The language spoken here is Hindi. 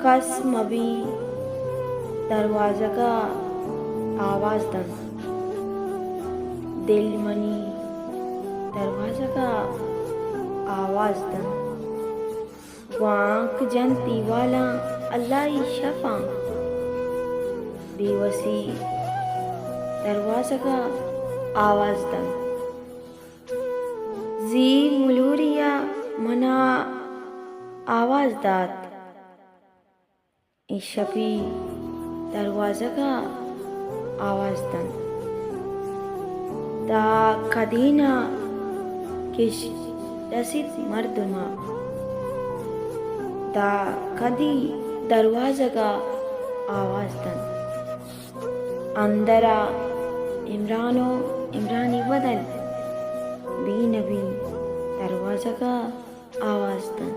कस मबी दरवाज़ा का आवाज़ दन, दिल मनी दरवाज़ा का आवाज़ दन, वांक जनती वाला अल्लाह शफा बेवसी दरवाज़ा का आवाज़ दन, जी मुलूरिया मना आवाज़ दात शफी दरवाज़ा का आवाज़ दन, दा कदीना किश रसित मर्दमा दा कदी दरवाज़ा का आवाज़ दन, अंदरा इमरानो इमरानी बदल बी नबी दरवाज़ा का आवाज़ दन।